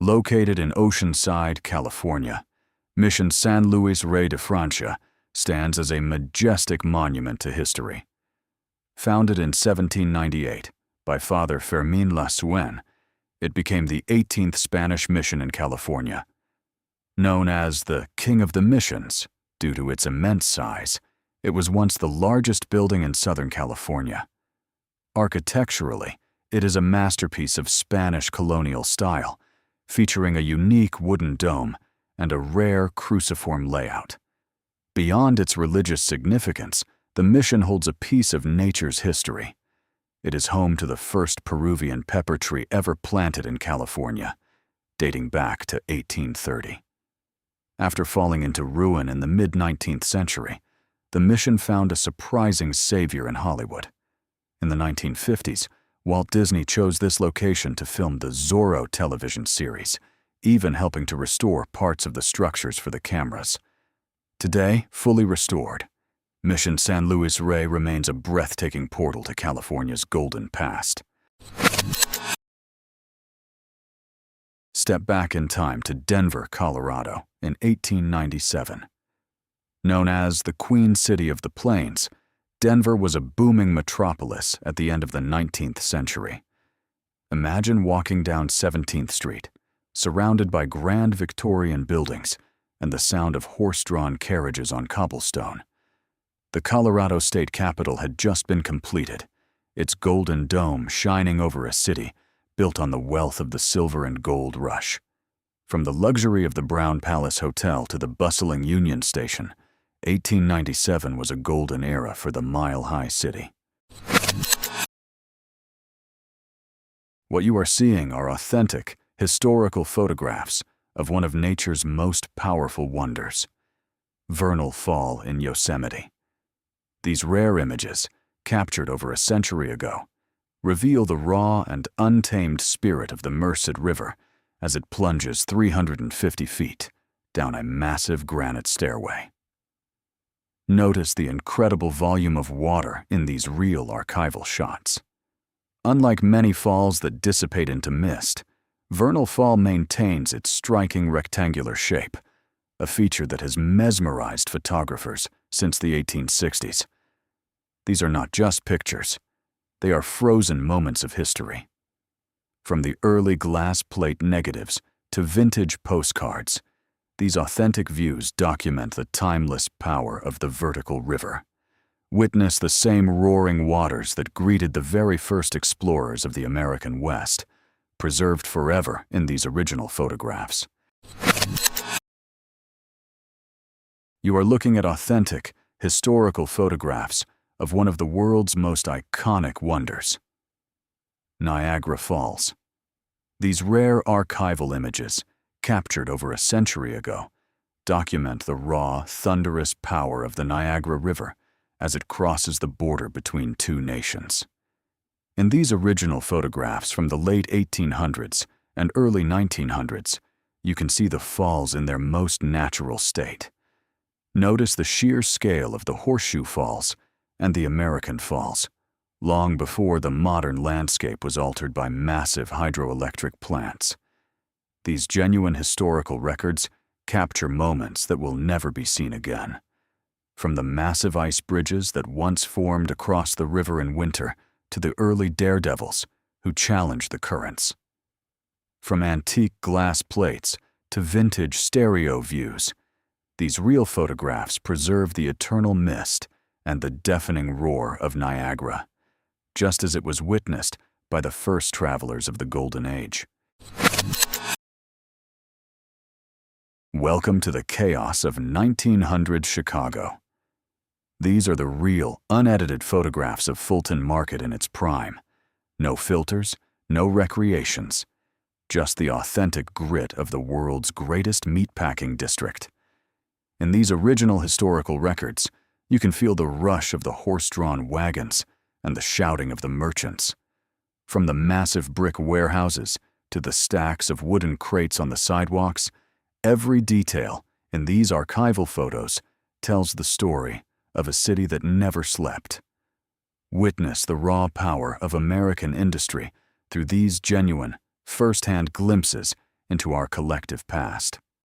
Located in Oceanside, California, Mission San Luis Rey de Francia stands as a majestic monument to history. Founded in 1798 by Father Fermín Lasuen, it became the 18th Spanish mission in California. Known as the King of the Missions due to its immense size, it was once the largest building in Southern California. Architecturally, it is a masterpiece of Spanish colonial style, featuring a unique wooden dome and a rare cruciform layout. Beyond its religious significance, the mission holds a piece of nature's history. It is home to the first Peruvian pepper tree ever planted in California, dating back to 1830. After falling into ruin in the mid-19th century, the mission found a surprising savior in Hollywood. In the 1950s, Walt Disney chose this location to film the Zorro television series, even helping to restore parts of the structures for the cameras. Today, fully restored, Mission San Luis Rey remains a breathtaking portal to California's golden past. Step back in time to Denver, Colorado, in 1897. Known as the Queen City of the Plains, Denver was a booming metropolis at the end of the 19th century. Imagine walking down 17th Street, surrounded by grand Victorian buildings and the sound of horse-drawn carriages on cobblestone. The Colorado State Capitol had just been completed, its golden dome shining over a city built on the wealth of the silver and gold rush. From the luxury of the Brown Palace Hotel to the bustling Union Station, 1897 was a golden era for the mile-high city. What you are seeing are authentic, historical photographs of one of nature's most powerful wonders, Vernal Fall in Yosemite. These rare images, captured over a century ago, reveal the raw and untamed spirit of the Merced River as it plunges 350 feet down a massive granite stairway. Notice the incredible volume of water in these real archival shots. Unlike many falls that dissipate into mist, Vernal Fall maintains its striking rectangular shape, a feature that has mesmerized photographers since the 1860s. These are not just pictures, they are frozen moments of history. From the early glass plate negatives to vintage postcards, these authentic views document the timeless power of the vertical river. Witness the same roaring waters that greeted the very first explorers of the American West, preserved forever in these original photographs. You are looking at authentic, historical photographs of one of the world's most iconic wonders, Niagara Falls. These rare archival images, captured over a century ago, document the raw, thunderous power of the Niagara River as it crosses the border between two nations. In these original photographs from the late 1800s and early 1900s, you can see the falls in their most natural state. Notice the sheer scale of the Horseshoe Falls and the American Falls, long before the modern landscape was altered by massive hydroelectric plants. These genuine historical records capture moments that will never be seen again. From the massive ice bridges that once formed across the river in winter to the early daredevils who challenged the currents. From antique glass plates to vintage stereo views, these real photographs preserve the eternal mist and the deafening roar of Niagara, just as it was witnessed by the first travelers of the Golden Age. Welcome to the chaos of 1900 Chicago. These are the real, unedited photographs of Fulton Market in its prime. No filters, no recreations, just the authentic grit of the world's greatest meatpacking district. In these original historical records, you can feel the rush of the horse-drawn wagons and the shouting of the merchants. From the massive brick warehouses to the stacks of wooden crates on the sidewalks, every detail in these archival photos tells the story of a city that never slept. Witness the raw power of American industry through these genuine, first-hand glimpses into our collective past.